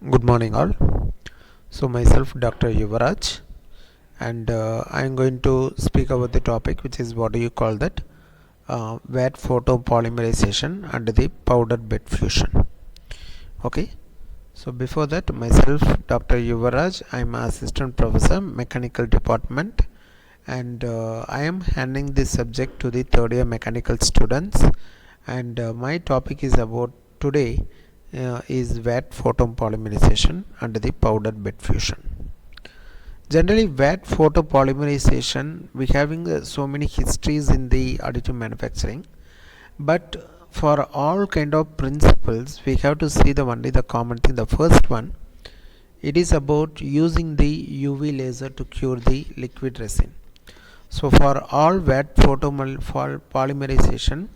Good morning all. So myself Dr. Yuvaraj, and I am going to speak about the topic which is what do you call that Vat Photopolymerization and the powder bed fusion. Okay. So before that, myself Dr. Yuvaraj, I am assistant professor mechanical department, and I am handling this subject to the third year mechanical students, and my topic is about today is vat photopolymerization and the powder bed fusion. Generally, vat photopolymerization, we having so many histories in the additive manufacturing, but for all kind of principles we have to see the only the common thing. The first one, it is about using the UV laser to cure the liquid resin. So for all vat photopolymerization,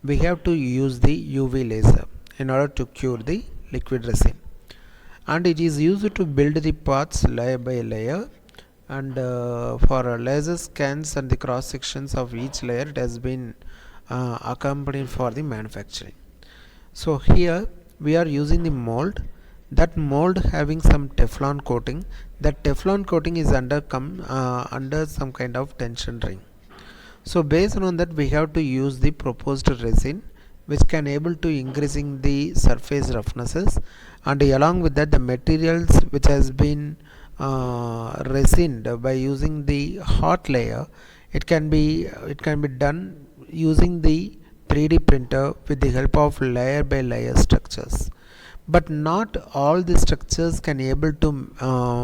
we have to use the UV laser in order to cure the liquid resin, and it is used to build the parts layer by layer, and for laser scans and the cross sections of each layer, it has been accompanied for the manufacturing. So here we are using the mold, that mold having some Teflon coating. That Teflon coating is under some kind of tension ring. So based on that, we have to use the proposed resin which can able to increasing the surface roughnesses, and along with that the materials which has been resined by using the hot layer, it can be done using the 3D printer with the help of layer by layer structures. But not all the structures can able to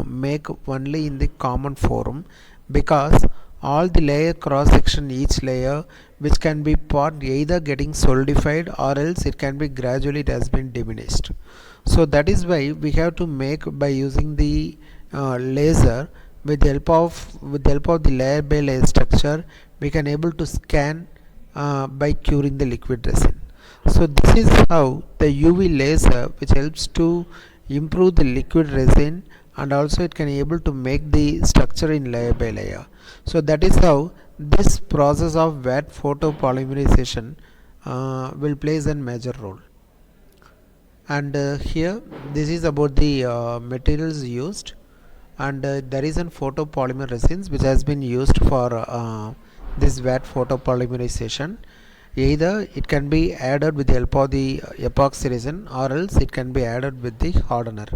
make only in the common forum, because all the layer cross section, each layer which can be part either getting solidified or else it can be gradually it has been diminished. So that is why we have to make by using the laser with the help of the layer by layer structure, we can able to scan by curing the liquid resin. So this is how the UV laser which helps to improve the liquid resin, and also it can able to make the structure in layer by layer. So that is how this process of vat photopolymerization will plays a major role. And here this is about the materials used, and there is an photopolymer resins which has been used for this vat photopolymerization. Either it can be added with the help of the epoxy resin, or else it can be added with the hardener.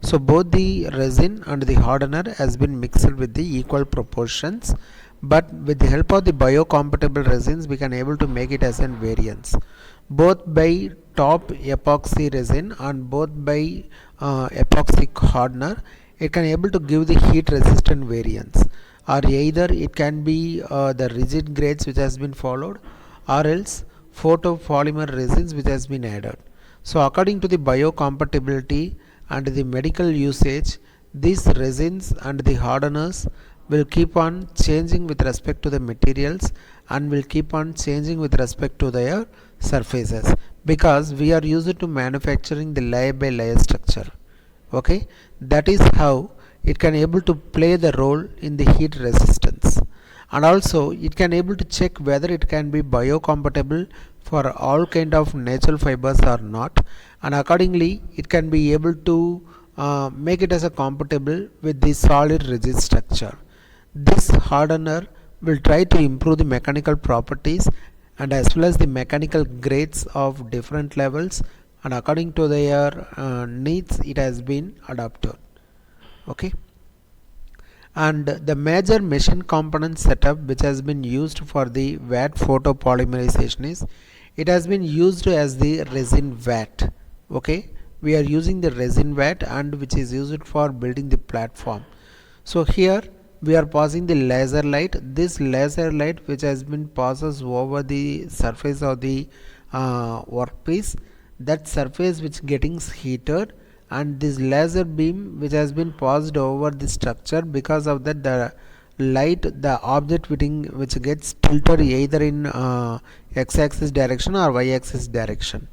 So both the resin and the hardener has been mixed with the equal proportions, but with the help of the biocompatible resins we can able to make it as an variance, both by top epoxy resin and both by epoxy hardener. It can able to give the heat resistant variance, or either it can be the rigid grades which has been followed, or else photopolymer resins which has been added. So according to the biocompatibility and the medical usage, these resins and the hardeners will keep on changing with respect to the materials, and will keep on changing with respect to their surfaces, because we are used to manufacturing the layer by layer structure. Okay, that is how it can able to play the role in the heat resistance, and also it can able to check whether it can be biocompatible for all kind of natural fibers or not, and accordingly it can be able to make it as a compatible with the solid rigid structure. This hardener will try to improve the mechanical properties and as well as the mechanical grades of different levels, and according to their needs it has been adapted. Okay, and the major machine component setup which has been used for the vat photopolymerization is, it has been used as the resin vat. Okay, we are using the resin vat, and which is used for building the platform. So here we are passing the laser light. This laser light which has been passes over the surface of the workpiece, that surface which getting heated, and this laser beam which has been passed over the structure, because of that the light, the object which gets tilted either in x-axis direction or y-axis direction,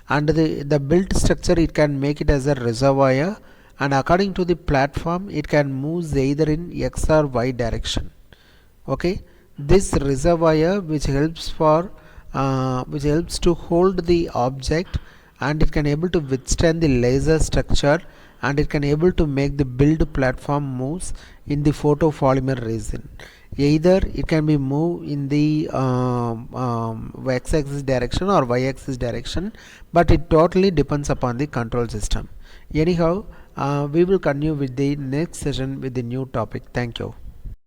and the built structure it can make it as a reservoir, and according to the platform it can move either in x or y direction. Okay, this reservoir which helps for which helps to hold the object, and it can able to withstand the laser structure, and it can able to make the build platform moves in the photopolymer resin. Either it can be moved in the x-axis direction or y-axis direction, but it totally depends upon the control system. Anyhow, we will continue with the next session with the new topic. Thank you.